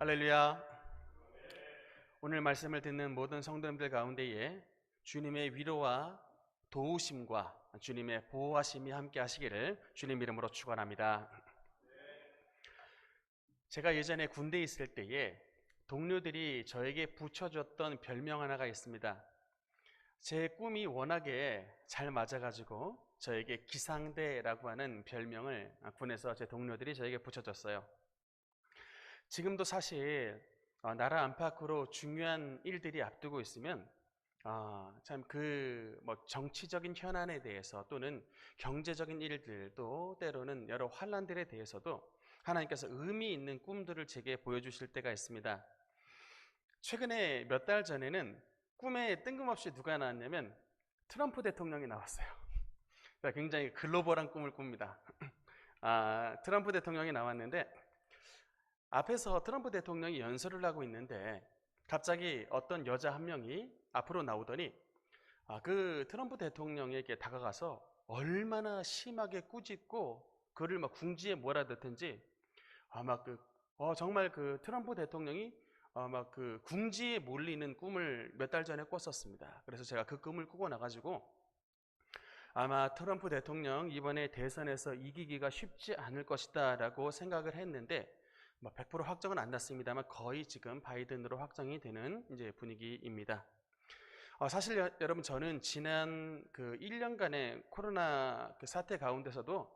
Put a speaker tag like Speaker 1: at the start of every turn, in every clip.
Speaker 1: 할렐루야. 오늘 말씀을 듣는 모든 성도님들 가운데에 주님의 위로와 도우심과 주님의 보호하심이 함께 하시기를 주님 이름으로 축원합니다. 제가 예전에 군대에 있을 때에 동료들이 저에게 붙여줬던 별명 하나가 있습니다. 제 꿈이 워낙에 잘 맞아가지고 저에게 기상대라고 하는 별명을 군에서 제 동료들이 저에게 붙여줬어요. 지금도 사실 나라 안팎으로 중요한 일들이 앞두고 있으면 참 정치적인 현안에 대해서 또는 경제적인 일들 또 때로는 여러 환란들에 대해서도 하나님께서 의미 있는 꿈들을 제게 보여주실 때가 있습니다. 최근에 몇 달 전에는 꿈에 뜬금없이 누가 나왔냐면 트럼프 대통령이 나왔어요. 굉장히 글로벌한 꿈을 꿉니다. 트럼프 대통령이 나왔는데 앞에서 트럼프 대통령이 연설을 하고 있는데 갑자기 어떤 여자 한 명이 앞으로 나오더니 그 트럼프 대통령에게 다가가서 얼마나 심하게 꾸짖고 그를 막 궁지에 몰아넣든지 정말 그 트럼프 대통령이 그 궁지에 몰리는 꿈을 몇 달 전에 꿨었습니다. 그래서 제가 그 꿈을 꾸고 나가지고 아마 트럼프 대통령 이번에 대선에서 이기기가 쉽지 않을 것이다 라고 생각을 했는데 100% 확정은 안 났습니다만 거의 지금 바이든으로 확정이 되는 이제 분위기입니다. 사실 여러분 저는 지난 그 1년간의 코로나 그 사태 가운데서도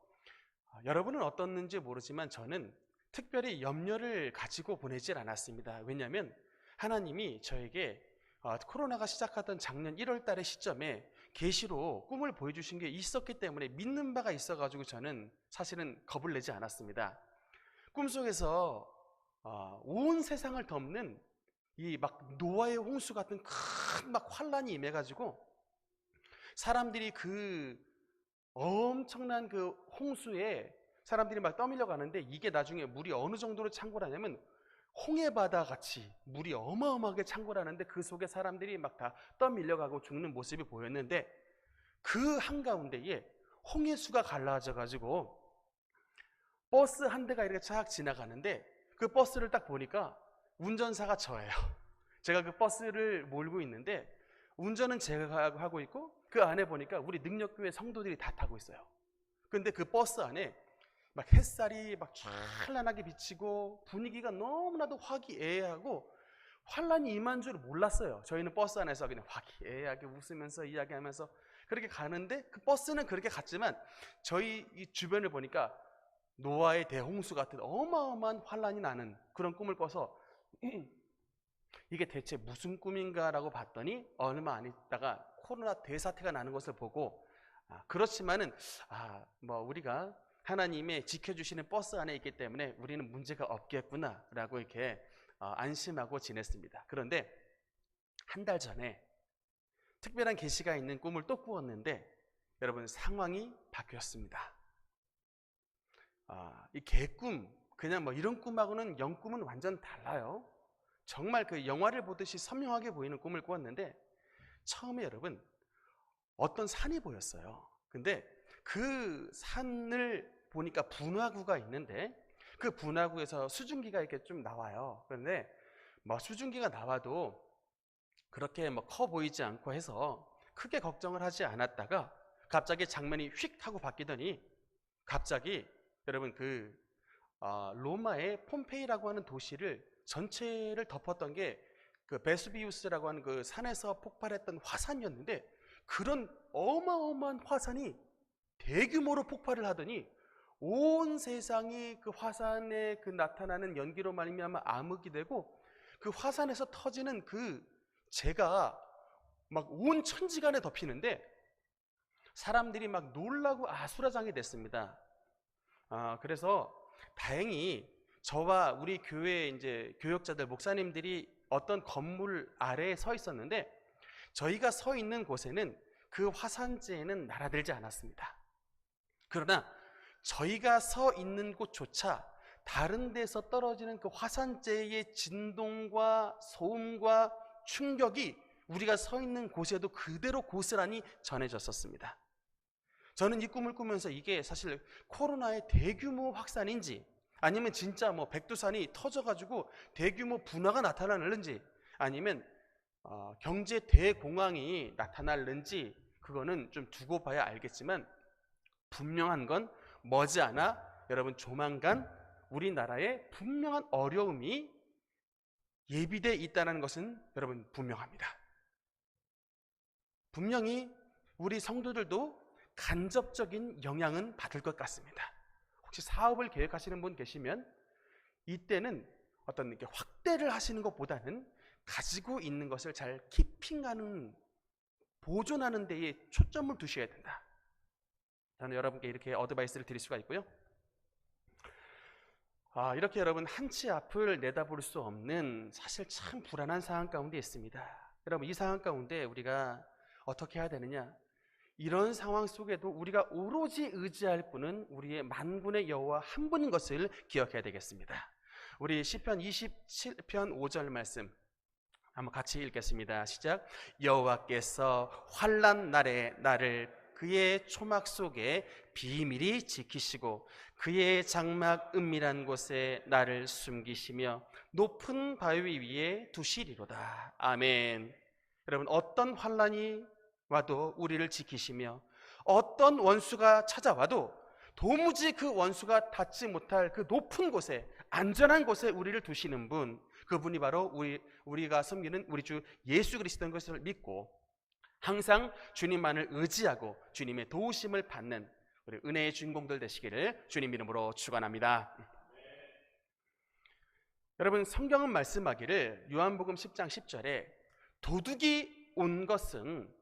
Speaker 1: 여러분은 어떻는지 모르지만 저는 특별히 염려를 가지고 보내질 않았습니다. 왜냐하면 하나님이 저에게 코로나가 시작하던 작년 1월 달의 시점에 계시로 꿈을 보여주신 게 있었기 때문에 믿는 바가 있어가지고 저는 사실은 겁을 내지 않았습니다. 꿈속에서 온 세상을 덮는 이 노아의 홍수 같은 큰 환란이 임해가지고 사람들이 그 엄청난 그 홍수에 사람들이 떠밀려 가는데 이게 나중에 물이 어느 정도로 창궐하냐면 홍해바다 같이 물이 어마어마하게 창궐하는데 그 속에 사람들이 다 떠밀려 가고 죽는 모습이 보였는데 그 한가운데에 홍해수가 갈라져 가지고 버스 한 대가 이렇게 쫙 지나가는데 그 버스를 딱 보니까 운전사가 저예요. 제가 그 버스를 몰고 있는데 운전은 제가 하고 있고 그 안에 보니까 우리 능력교회 성도들이 다 타고 있어요. 근데 그 버스 안에 햇살이 찬란하게 비치고 분위기가 너무나도 화기애애하고 환란이 임한 줄 몰랐어요. 저희는 버스 안에서 그냥 화기애애하게 웃으면서 이야기하면서 그렇게 가는데 그 버스는 그렇게 갔지만 저희 이 주변을 보니까 노아의 대홍수 같은 어마어마한 환란이 나는 그런 꿈을 꿔서 이게 대체 무슨 꿈인가라고 봤더니 얼마 안 있다가 코로나 대사태가 나는 것을 보고 그렇지만은 우리가 하나님의 지켜주시는 버스 안에 있기 때문에 우리는 문제가 없겠구나라고 이렇게 안심하고 지냈습니다. 그런데 한 달 전에 특별한 계시가 있는 꿈을 또 꾸었는데 여러분 상황이 바뀌었습니다. 이 개꿈 그냥 이런 꿈하고는 영꿈은 완전 달라요. 정말 그 영화를 보듯이 선명하게 보이는 꿈을 꾸었는데 처음에 여러분 어떤 산이 보였어요. 근데 그 산을 보니까 분화구가 있는데 그 분화구에서 수증기가 이렇게 좀 나와요. 그런데 수증기가 나와도 그렇게 커 보이지 않고 해서 크게 걱정을 하지 않았다가 갑자기 장면이 휙 하고 바뀌더니 갑자기 여러분 로마의 폼페이라고 하는 도시를 전체를 덮었던 게 그 베수비우스라고 하는 그 산에서 폭발했던 화산이었는데 그런 어마어마한 화산이 대규모로 폭발을 하더니 온 세상이 그 화산에 그 나타나는 연기로 말미암아 암흑이 되고 그 화산에서 터지는 그 재가 온 천지간에 덮이는데 사람들이 놀라고 아수라장이 됐습니다. 그래서 다행히 저와 우리 교회 이제 교역자들 목사님들이 어떤 건물 아래에 서 있었는데 저희가 서 있는 곳에는 그 화산재는 날아들지 않았습니다. 그러나 저희가 서 있는 곳조차 다른 데서 떨어지는 그 화산재의 진동과 소음과 충격이 우리가 서 있는 곳에도 그대로 고스란히 전해졌었습니다. 저는 이 꿈을 꾸면서 이게 사실 코로나의 대규모 확산인지 아니면 진짜 뭐 백두산이 터져가지고 대규모 분화가 나타나는지, 아니면 경제 대공황이 나타날는지, 그거는 좀 두고 봐야 알겠지만 분명한 건 머지않아 여러분 조만간 우리나라에 분명한 어려움이 예비되어 있다는 것은 여러분 분명합니다. 분명히 우리 성도들도 간접적인 영향은 받을 것 같습니다. 혹시 사업을 계획하시는 분 계시면 이때는 어떤 이렇게 확대를 하시는 것보다는 가지고 있는 것을 잘 키핑하는, 보존하는 데에 초점을 두셔야 된다. 저는 여러분께 이렇게 어드바이스를 드릴 수가 있고요. 이렇게 여러분 한치 앞을 내다볼 수 없는 사실 참 불안한 상황 가운데 있습니다. 여러분, 이 상황 가운데 우리가 어떻게 해야 되느냐? 이런 상황 속에도 우리가 오로지 의지할 분은 우리의 만군의 여호와 한 분인 것을 기억해야 되겠습니다. 우리 시편 27편 5절 말씀 한번 같이 읽겠습니다. 시작. 여호와께서 환난 날에 나를 그의 초막 속에 비밀히 지키시고 그의 장막 은밀한 곳에 나를 숨기시며 높은 바위 위에 두시리로다. 아멘. 여러분, 어떤 환난이 와도 우리를 지키시며 어떤 원수가 찾아와도 도무지 그 원수가 닿지 못할 그 높은 곳에, 안전한 곳에 우리를 두시는 분, 그분이 바로 우리가 섬기는 우리 주 예수 그리스도인 것을 믿고 항상 주님만을 의지하고 주님의 도우심을 받는 우리 은혜의 주인공들 되시기를 주님 이름으로 축원합니다. 여러분, 성경은 말씀하기를 요한복음 10장 10절에 도둑이 온 것은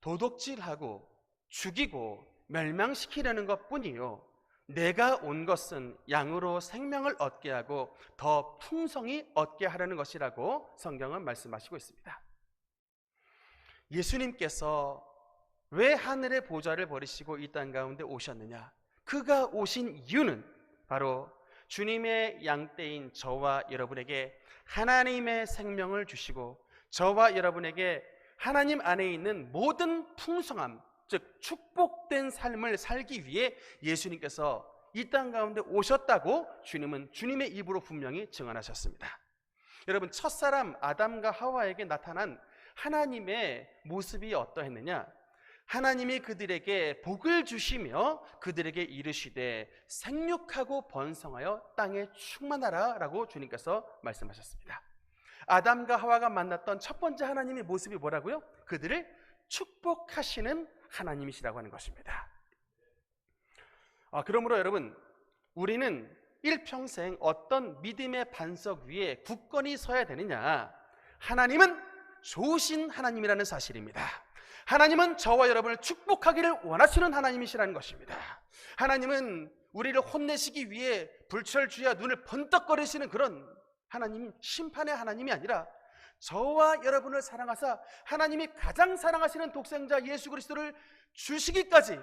Speaker 1: 도둑질하고 죽이고 멸망시키려는 것뿐이요 내가 온 것은 양으로 생명을 얻게 하고 더 풍성히 얻게 하려는 것이라고 성경은 말씀하시고 있습니다. 예수님께서 왜 하늘의 보좌를 버리시고 이 땅 가운데 오셨느냐? 그가 오신 이유는 바로 주님의 양떼인 저와 여러분에게 하나님의 생명을 주시고 저와 여러분에게 하나님 안에 있는 모든 풍성함, 즉 축복된 삶을 살기 위해 예수님께서 이 땅 가운데 오셨다고 주님은 주님의 입으로 분명히 증언하셨습니다. 여러분, 첫사람 아담과 하와에게 나타난 하나님의 모습이 어떠했느냐? 하나님이 그들에게 복을 주시며 그들에게 이르시되 생육하고 번성하여 땅에 충만하라 라고 주님께서 말씀하셨습니다. 아담과 하와가 만났던 첫 번째 하나님의 모습이 뭐라고요? 그들을 축복하시는 하나님이시라고 하는 것입니다. 그러므로 여러분, 우리는 일평생 어떤 믿음의 반석 위에 굳건히 서야 되느냐? 하나님은 좋으신 하나님이라는 사실입니다. 하나님은 저와 여러분을 축복하기를 원하시는 하나님이시라는 것입니다. 하나님은 우리를 혼내시기 위해 불철주야 눈을 번떡거리시는 그런 하나님, 심판의 하나님이 아니라 저와 여러분을 사랑하사 하나님이 가장 사랑하시는 독생자 예수 그리스도를 주시기까지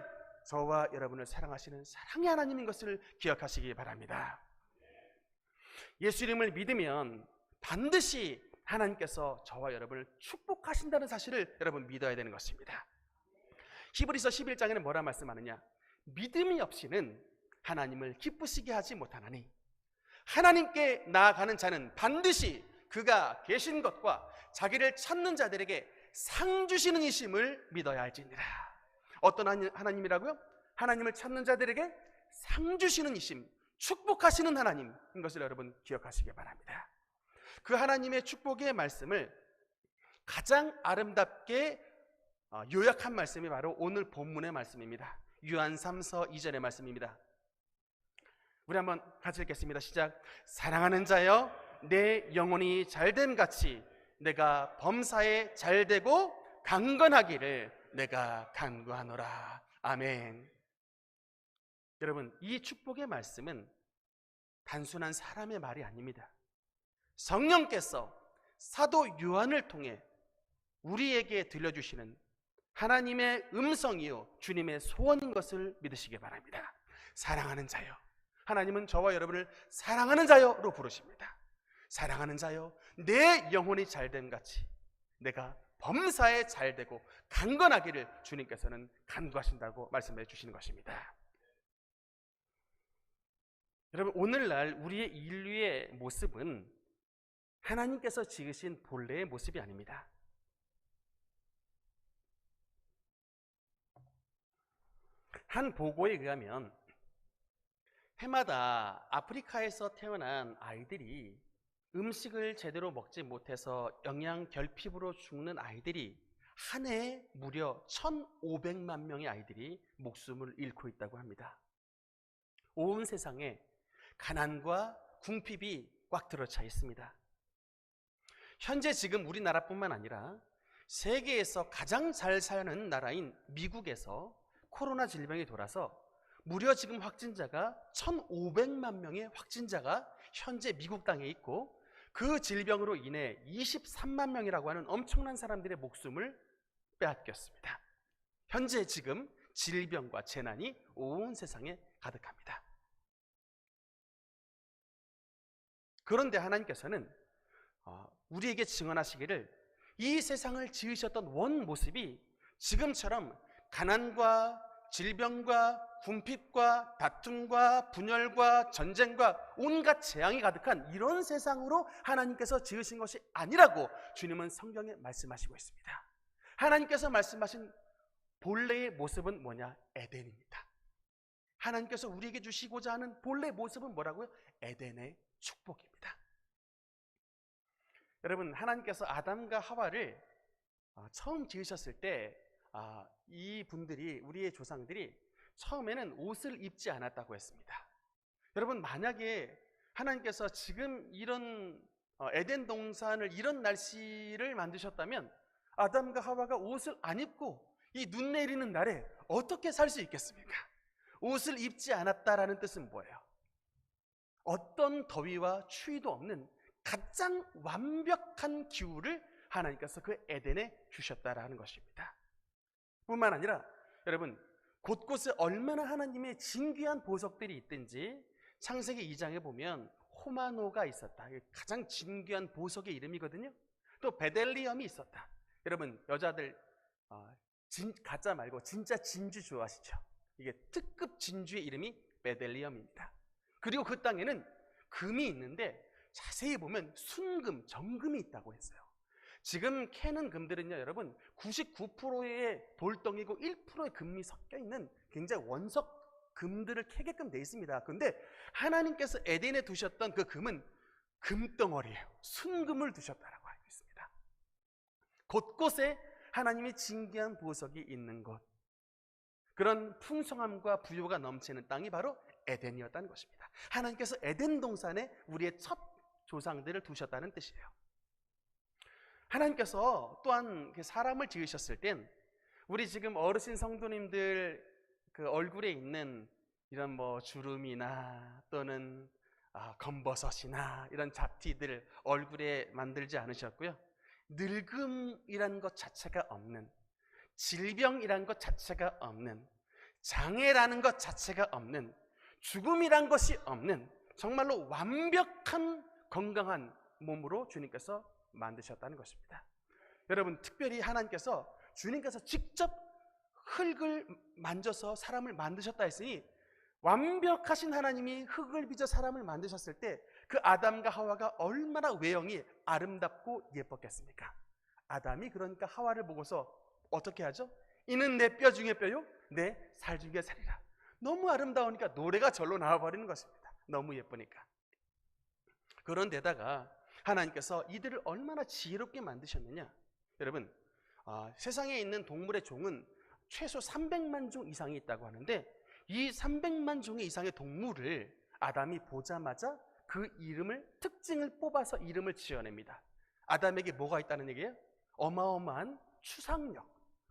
Speaker 1: 저와 여러분을 사랑하시는 사랑의 하나님인 것을 기억하시기 바랍니다. 예수 이름을 믿으면 반드시 하나님께서 저와 여러분을 축복하신다는 사실을 여러분 믿어야 되는 것입니다. 히브리서 11장에는 뭐라 말씀하느냐? 믿음이 없이는 하나님을 기쁘시게 하지 못하나니 하나님께 나아가는 자는 반드시 그가 계신 것과 자기를 찾는 자들에게 상 주시는 이심을 믿어야 할지니라. 어떤 하나님이라고요? 하나님을 찾는 자들에게 상 주시는 이심, 축복하시는 하나님인 것을 여러분 기억하시기 바랍니다. 그 하나님의 축복의 말씀을 가장 아름답게 요약한 말씀이 바로 오늘 본문의 말씀입니다. 요한 3서 2절의 말씀입니다. 우리 한번 같이 읽겠습니다. 시작. 사랑하는 자여, 내 영혼이 잘됨 같이 내가 범사에 잘되고 강건하기를 내가 간구하노라. 아멘. 여러분, 이 축복의 말씀은 단순한 사람의 말이 아닙니다. 성령께서 사도 요한을 통해 우리에게 들려주시는 하나님의 음성이요 주님의 소원인 것을 믿으시기 바랍니다. 사랑하는 자여, 하나님은 저와 여러분을 사랑하는 자여로 부르십니다. 사랑하는 자여, 내 영혼이 잘됨 같이 내가 범사에 잘되고 강건하기를 주님께서는 간구하신다고 말씀해 주시는 것입니다. 여러분, 오늘날 우리의 인류의 모습은 하나님께서 지으신 본래의 모습이 아닙니다. 한 보고에 의하면 해마다 아프리카에서 태어난 아이들이 음식을 제대로 먹지 못해서 영양 결핍으로 죽는 아이들이 한 해에 무려 1,500만 명의 아이들이 목숨을 잃고 있다고 합니다. 온 세상에 가난과 궁핍이 꽉 들어차 있습니다. 현재 지금 우리나라뿐만 아니라 세계에서 가장 잘 사는 나라인 미국에서 코로나 질병이 돌아서 무려 지금 확진자가 1,500만 명의 확진자가 현재 미국 땅에 있고, 그 질병으로 인해 23만 명이라고 하는 엄청난 사람들의 목숨을 빼앗겼습니다. 현재 지금 질병과 재난이 온 세상에 가득합니다. 그런데 하나님께서는 우리에게 증언하시기를 이 세상을 지으셨던 원 모습이 지금처럼 가난과 질병과 궁핍과 다툼과 분열과 전쟁과 온갖 재앙이 가득한 이런 세상으로 하나님께서 지으신 것이 아니라고 주님은 성경에 말씀하시고 있습니다. 하나님께서 말씀하신 본래의 모습은 뭐냐? 에덴입니다. 하나님께서 우리에게 주시고자 하는 본래 모습은 뭐라고요? 에덴의 축복입니다. 여러분, 하나님께서 아담과 하와를 처음 지으셨을 때 이 분들이, 우리의 조상들이 처음에는 옷을 입지 않았다고 했습니다. 여러분, 만약에 하나님께서 지금 이런 에덴 동산을 이런 날씨를 만드셨다면 아담과 하와가 옷을 안 입고 이 눈 내리는 날에 어떻게 살 수 있겠습니까? 옷을 입지 않았다라는 뜻은 뭐예요? 어떤 더위와 추위도 없는 가장 완벽한 기후를 하나님께서 그 에덴에 주셨다라는 것입니다. 뿐만 아니라 여러분, 곳곳에 얼마나 하나님의 진귀한 보석들이 있든지 창세기 2장에 보면 호마노가 있었다. 가장 진귀한 보석의 이름이거든요. 또 베델리엄이 있었다. 여러분, 여자들 가짜 말고 진짜 진주 좋아하시죠? 이게 특급 진주의 이름이 베델리엄입니다. 그리고 그 땅에는 금이 있는데 자세히 보면 순금, 정금이 있다고 했어요. 지금 캐는 금들은요, 여러분 99%의 돌덩이고 1%의 금이 섞여 있는 굉장히 원석 금들을 캐게끔 돼 있습니다. 그런데 하나님께서 에덴에 두셨던 그 금은 금덩어리예요. 순금을 두셨다라고 알고 있습니다. 곳곳에 하나님의 진귀한 보석이 있는 곳, 그런 풍성함과 부요가 넘치는 땅이 바로 에덴이었다는 것입니다. 하나님께서 에덴 동산에 우리의 첫 조상들을 두셨다는 뜻이에요. 하나님께서 또한 사람을 지으셨을 땐 우리 지금 어르신 성도님들 그 얼굴에 있는 이런 주름이나 또는 검버섯이나 이런 잡티들 얼굴에 만들지 않으셨고요. 늙음이란 것 자체가 없는, 질병이란 것 자체가 없는, 장애라는 것 자체가 없는, 죽음이란 것이 없는 정말로 완벽한 건강한 몸으로 주님께서 만드셨다는 것입니다. 여러분, 특별히 하나님께서 주님께서 직접 흙을 만져서 사람을 만드셨다 했으니 완벽하신 하나님이 흙을 빚어 사람을 만드셨을 때 그 아담과 하와가 얼마나 외형이 아름답고 예뻤겠습니까? 아담이 그러니까 하와를 보고서 어떻게 하죠? 이는 내 뼈 중에 뼈요, 내 살 중에 살이라. 너무 아름다우니까 노래가 절로 나와버리는 것입니다. 너무 예쁘니까. 그런데다가 하나님께서 이들을 얼마나 지혜롭게 만드셨느냐? 여러분, 세상에 있는 동물의 종은 최소 300만 종 이상이 있다고 하는데 이 300만 종의 이상의 동물을 아담이 보자마자 그 이름을, 특징을 뽑아서 이름을 지어냅니다. 아담에게 뭐가 있다는 얘기예요? 어마어마한 추상력,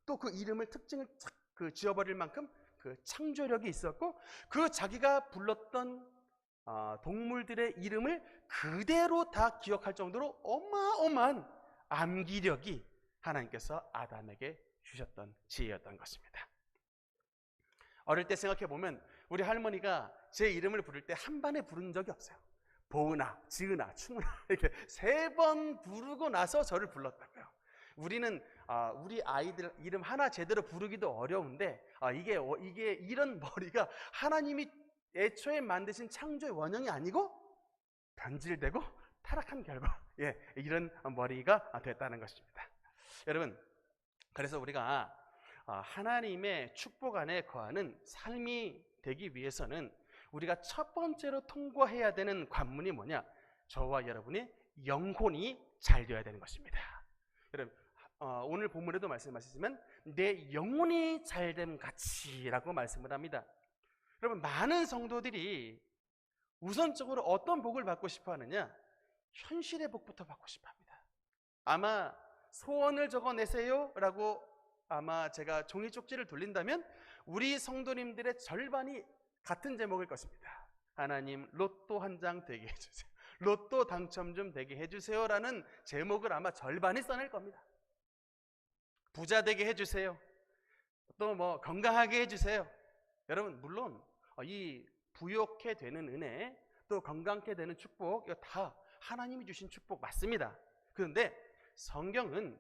Speaker 1: 또 그 이름을, 특징을 지어버릴 만큼 그 창조력이 있었고, 그 자기가 불렀던 동물들의 이름을 그대로 다 기억할 정도로 어마어마한 암기력이 하나님께서 아담에게 주셨던 지혜였던 것입니다. 어릴 때 생각해보면 우리 할머니가 제 이름을 부를 때 한 번에 부른 적이 없어요. 보은아, 지은아, 충은아 이렇게 3번 부르고 나서 저를 불렀다고요. 우리는 우리 아이들 이름 하나 제대로 부르기도 어려운데 이게 이런 머리가 하나님이 애초에 만드신 창조의 원형이 아니고 변질되고 타락한 결과 이런 머리가 됐다는 것입니다. 여러분, 그래서 우리가 하나님의 축복 안에 거하는 삶이 되기 위해서는 우리가 첫 번째로 통과해야 되는 관문이 뭐냐? 저와 여러분의 영혼이 잘 되어야 되는 것입니다. 여러분, 오늘 본문에도 말씀하시지만 내 영혼이 잘됨 같이라고 말씀을 합니다. 여러분, 많은 성도들이 우선적으로 어떤 복을 받고 싶어 하느냐? 현실의 복부터 받고 싶어 합니다. 아마 소원을 적어내세요 라고 아마 제가 종이 쪽지를 돌린다면 우리 성도님들의 절반이 같은 제목일 것입니다. 하나님, 로또 한 장 되게 해주세요. 로또 당첨 좀 되게 해주세요 라는 제목을 아마 절반이 써낼 겁니다. 부자 되게 해주세요. 또 뭐 건강하게 해주세요. 여러분, 물론 이 부욕해 되는 은혜, 또 건강케 되는 축복, 이거 다 하나님이 주신 축복 맞습니다. 그런데 성경은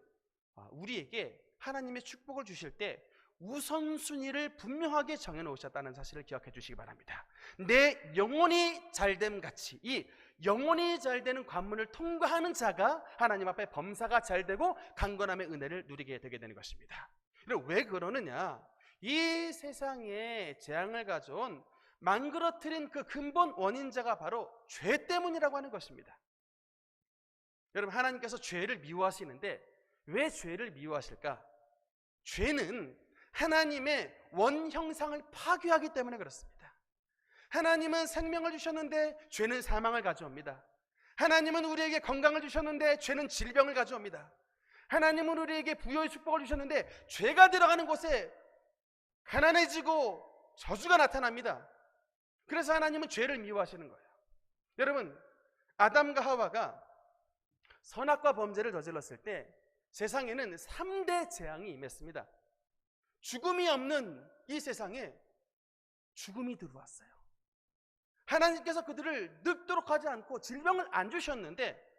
Speaker 1: 우리에게 하나님의 축복을 주실 때 우선순위를 분명하게 정해놓으셨다는 사실을 기억해 주시기 바랍니다. 내 영혼이 잘됨 같이 이 영혼이 잘되는 관문을 통과하는 자가 하나님 앞에 범사가 잘되고 강건함의 은혜를 누리게 되게 되는 것입니다. 왜 그러느냐? 이 세상에 재앙을 가져온 망그러뜨린 그 근본 원인자가 바로 죄 때문이라고 하는 것입니다. 여러분, 하나님께서 죄를 미워하시는데 왜 죄를 미워하실까? 죄는 하나님의 원형상을 파괴하기 때문에 그렇습니다. 하나님은 생명을 주셨는데 죄는 사망을 가져옵니다. 하나님은 우리에게 건강을 주셨는데 죄는 질병을 가져옵니다. 하나님은 우리에게 부여의 축복을 주셨는데 죄가 들어가는 곳에 가난해지고 저주가 나타납니다. 그래서 하나님은 죄를 미워하시는 거예요. 여러분, 아담과 하와가 선악과 범죄를 저질렀을 때 세상에는 3대 재앙이 임했습니다. 죽음이 없는 이 세상에 죽음이 들어왔어요. 하나님께서 그들을 늙도록 하지 않고 질병을 안 주셨는데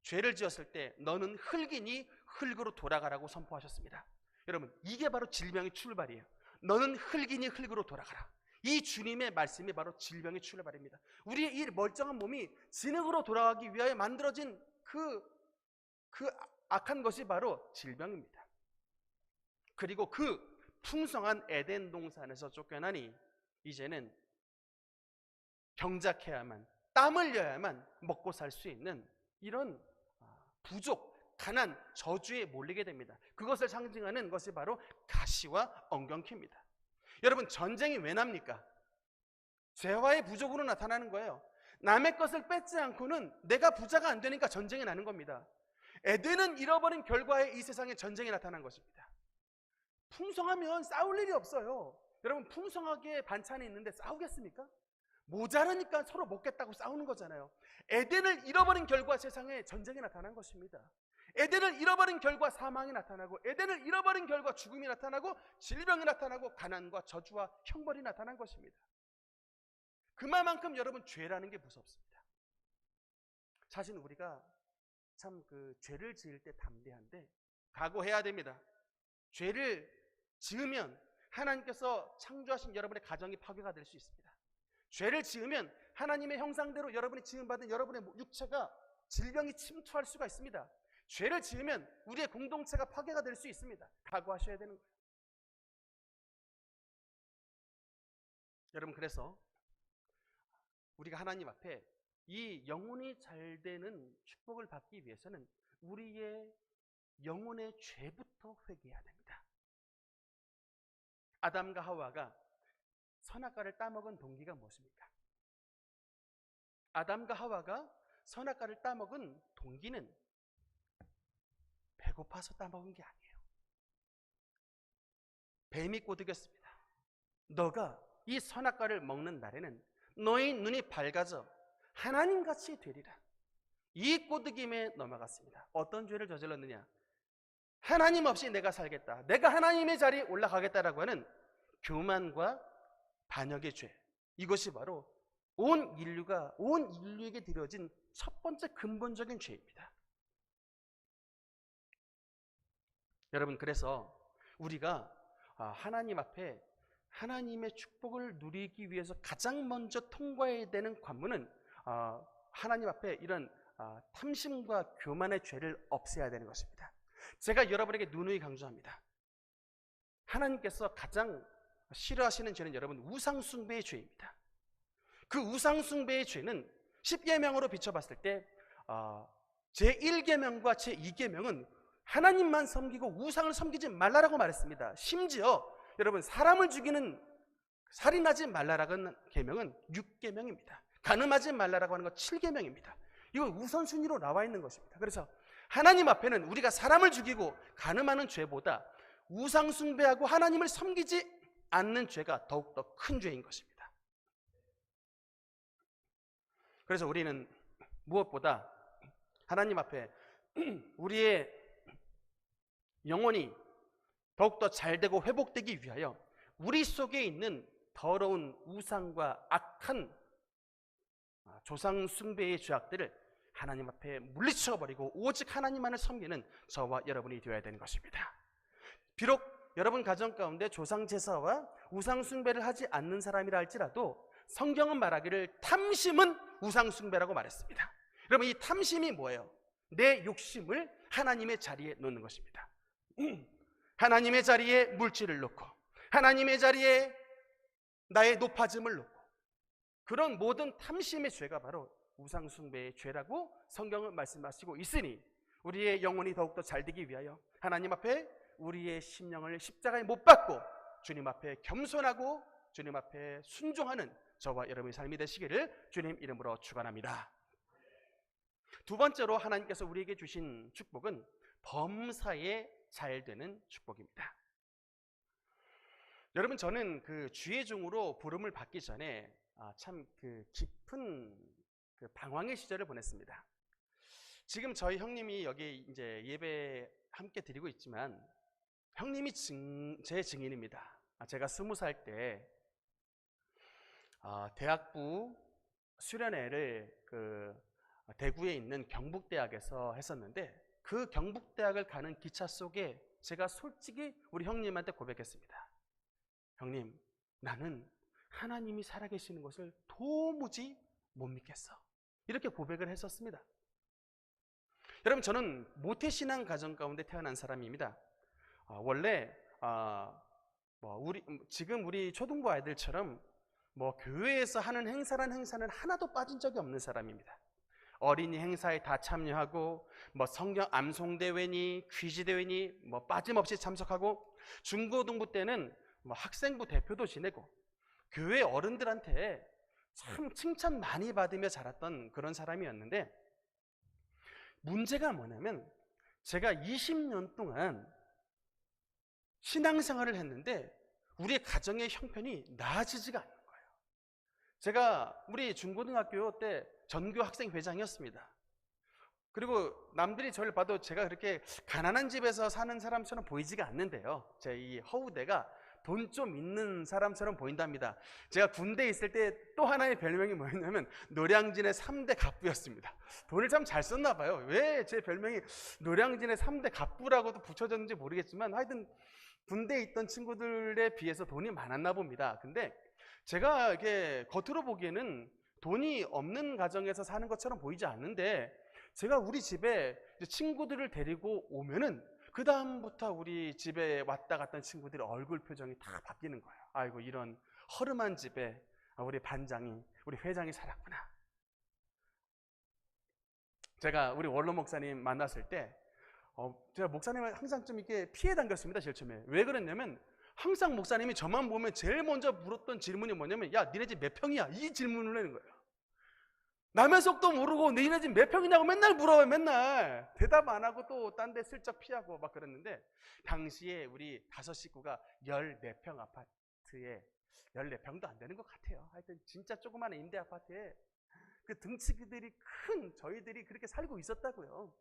Speaker 1: 죄를 지었을 때 너는 흙이니 흙으로 돌아가라고 선포하셨습니다. 여러분, 이게 바로 질병의 출발이에요. 너는 흙이니 흙으로 돌아가라. 이 주님의 말씀이 바로 질병의 출발입니다. 우리의 이 멀쩡한 몸이 진흙으로 돌아가기 위하여 만들어진 그 악한 것이 바로 질병입니다. 그리고 그 풍성한 에덴 동산에서 쫓겨나니 이제는 경작해야만, 땀 흘려야만 먹고 살 수 있는 이런 부족, 가난, 저주에 몰리게 됩니다. 그것을 상징하는 것이 바로 가시와 엉겅퀴입니다. 여러분, 전쟁이 왜 납니까? 죄와의 부족으로 나타나는 거예요. 남의 것을 뺏지 않고는 내가 부자가 안 되니까 전쟁이 나는 겁니다. 에덴은 잃어버린 결과에 이 세상에 전쟁이 나타난 것입니다. 풍성하면 싸울 일이 없어요. 여러분, 풍성하게 반찬이 있는데 싸우겠습니까? 모자라니까 서로 먹겠다고 싸우는 거잖아요. 에덴을 잃어버린 결과 세상에 전쟁이 나타난 것입니다. 에덴을 잃어버린 결과 사망이 나타나고, 에덴을 잃어버린 결과 죽음이 나타나고, 질병이 나타나고, 가난과 저주와 형벌이 나타난 것입니다. 그만큼 여러분, 죄라는 게 무섭습니다. 사실 우리가 참 죄를 지을 때 담대한데 각오해야 됩니다. 죄를 지으면 하나님께서 창조하신 여러분의 가정이 파괴가 될 수 있습니다. 죄를 지으면 하나님의 형상대로 여러분이 지음받은 여러분의 육체가 질병이 침투할 수가 있습니다. 죄를 지으면 우리의 공동체가 파괴가 될 수 있습니다. 각오하셔야 되는 거예요. 여러분, 그래서 우리가 하나님 앞에 이 영혼이 잘 되는 축복을 받기 위해서는 우리의 영혼의 죄부터 회개해야 됩니다. 아담과 하와가 선악과를 따먹은 동기가 무엇입니까? 아담과 하와가 선악과를 따먹은 동기는 배고파서 따먹은 게 아니에요. 뱀이 꼬드겼습니다. 너가 이 선악과를 먹는 날에는 너의 눈이 밝아져 하나님같이 되리라. 이 꼬드김에 넘어갔습니다. 어떤 죄를 저질렀느냐? 하나님 없이 내가 살겠다, 내가 하나님의 자리에 올라가겠다라고 하는 교만과 반역의 죄. 이것이 바로 온 인류에게 드려진 첫 번째 근본적인 죄입니다. 여러분, 그래서 우리가 하나님 앞에 하나님의 축복을 누리기 위해서 가장 먼저 통과해야 되는 관문은 하나님 앞에 이런 탐심과 교만의 죄를 없애야 되는 것입니다. 제가 여러분에게 누누이 강조합니다. 하나님께서 가장 싫어하시는 죄는 여러분 우상숭배의 죄입니다. 그 우상숭배의 죄는 10계명으로 비춰봤을 때 제1계명과 제2계명은 하나님만 섬기고 우상을 섬기지 말라라고 말했습니다. 심지어 여러분 사람을 죽이는 살인하지 말라라는 계명은 6계명입니다. 간음하지 말라라고 하는 건 7계명입니다. 이건 우선순위로 나와 있는 것입니다. 그래서 하나님 앞에는 우리가 사람을 죽이고 간음하는 죄보다 우상 숭배하고 하나님을 섬기지 않는 죄가 더욱더 큰 죄인 것입니다. 그래서 우리는 무엇보다 하나님 앞에 우리의 영혼이 더욱더 잘되고 회복되기 위하여 우리 속에 있는 더러운 우상과 악한 조상 숭배의 죄악들을 하나님 앞에 물리쳐버리고 오직 하나님만을 섬기는 저와 여러분이 되어야 되는 것입니다. 비록 여러분 가정 가운데 조상 제사와 우상 숭배를 하지 않는 사람이라 할지라도 성경은 말하기를 탐심은 우상 숭배라고 말했습니다. 여러분 이 탐심이 뭐예요? 내 욕심을 하나님의 자리에 놓는 것입니다. 하나님의 자리에 물질을 놓고 하나님의 자리에 나의 높아짐을 놓고 그런 모든 탐심의 죄가 바로 우상 숭배의 죄라고 성경은 말씀하시고 있으니 우리의 영혼이 더욱더 잘되기 위하여 하나님 앞에 우리의 심령을 십자가에 못 박고 주님 앞에 겸손하고 주님 앞에 순종하는 저와 여러분의 삶이 되시기를 주님 이름으로 축원합니다. 두 번째로 하나님께서 우리에게 주신 축복은 범사에 잘되는 축복입니다. 여러분 저는 그 주의 종으로 부름을 받기 전에 참 그 깊은 그 방황의 시절을 보냈습니다. 지금 저희 형님이 여기 이제 예배 함께 드리고 있지만 형님이 제 증인입니다. 제가 20살 때 대학부 수련회를 그 대구에 있는 경북대학에서 했었는데 그 경북대학을 가는 기차 속에 제가 솔직히 우리 형님한테 고백했습니다. 형님, 나는 하나님이 살아계시는 것을 도무지 못 믿겠어. 이렇게 고백을 했었습니다. 여러분 저는 모태신앙 가정 가운데 태어난 사람입니다. 원래 지금 우리 초등부 아이들처럼 교회에서 하는 행사는 하나도 빠진 적이 없는 사람입니다. 어린이 행사에 다 참여하고 성경 암송대회니 퀴즈대회니 빠짐없이 참석하고 중고등부 때는 학생부 대표도 지내고 교회 어른들한테 참 칭찬 많이 받으며 자랐던 그런 사람이었는데 문제가 뭐냐면 제가 20년 동안 신앙생활을 했는데 우리의 가정의 형편이 나아지지가 않는 거예요. 제가 우리 중고등학교 때 전교 학생 회장이었습니다. 그리고 남들이 저를 봐도 제가 그렇게 가난한 집에서 사는 사람처럼 보이지가 않는데요. 제 이 허우대가 돈 좀 있는 사람처럼 보인답니다. 제가 군대에 있을 때 또 하나의 별명이 뭐였냐면 노량진의 3대 갑부였습니다. 돈을 참 잘 썼나 봐요. 왜 제 별명이 노량진의 3대 갑부라고도 붙여졌는지 모르겠지만 하여튼 군대에 있던 친구들에 비해서 돈이 많았나 봅니다. 근데 제가 이렇게 겉으로 보기에는 돈이 없는 가정에서 사는 것처럼 보이지 않는데 제가 우리 집에 친구들을 데리고 오면은 그 다음부터 우리 집에 왔다 갔던 친구들의 얼굴 표정이 다 바뀌는 거예요. 아이고 이런 허름한 집에 우리 반장이 우리 회장이 살았구나. 제가 우리 원로 목사님 만났을 때 제가 목사님을 항상 좀 이렇게 피해 당겼습니다. 제일 처음에. 왜 그랬냐면 항상 목사님이 저만 보면 제일 먼저 물었던 질문이 뭐냐면 야 니네 집 몇 평이야? 이 질문을 하는 거예요. 남의 속도 모르고 니네 집 몇 평이냐고 맨날 물어봐요. 맨날 대답 안 하고 또 딴 데 슬쩍 피하고 막 그랬는데 당시에 우리 5식구가 14평 아파트에 14평도 안 되는 것 같아요. 하여튼 진짜 조그마한 임대 아파트에 그 등치들이 큰 저희들이 그렇게 살고 있었다고요.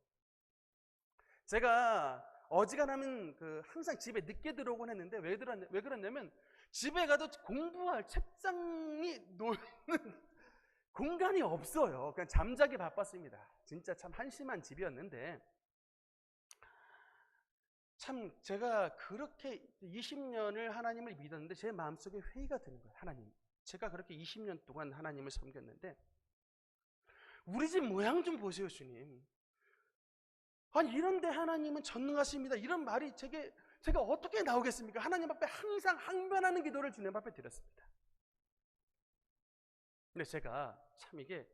Speaker 1: 제가 어지간하면 항상 집에 늦게 들어오곤 했는데 왜 그랬냐면 집에 가도 공부할 책장이 놓는 공간이 없어요. 그냥 잠자기 바빴습니다. 진짜 참 한심한 집이었는데 참 제가 그렇게 20년을 하나님을 믿었는데 제 마음속에 회의가 드는 거예요. 하나님, 제가 그렇게 20년 동안 하나님을 섬겼는데 우리 집 모양 좀 보세요, 주님. 아니 이런데 하나님은 전능하십니다. 이런 말이 제가 어떻게 나오겠습니까? 하나님 앞에 항상 항변하는 기도를 주님 앞에 드렸습니다. 근데 제가 참 이게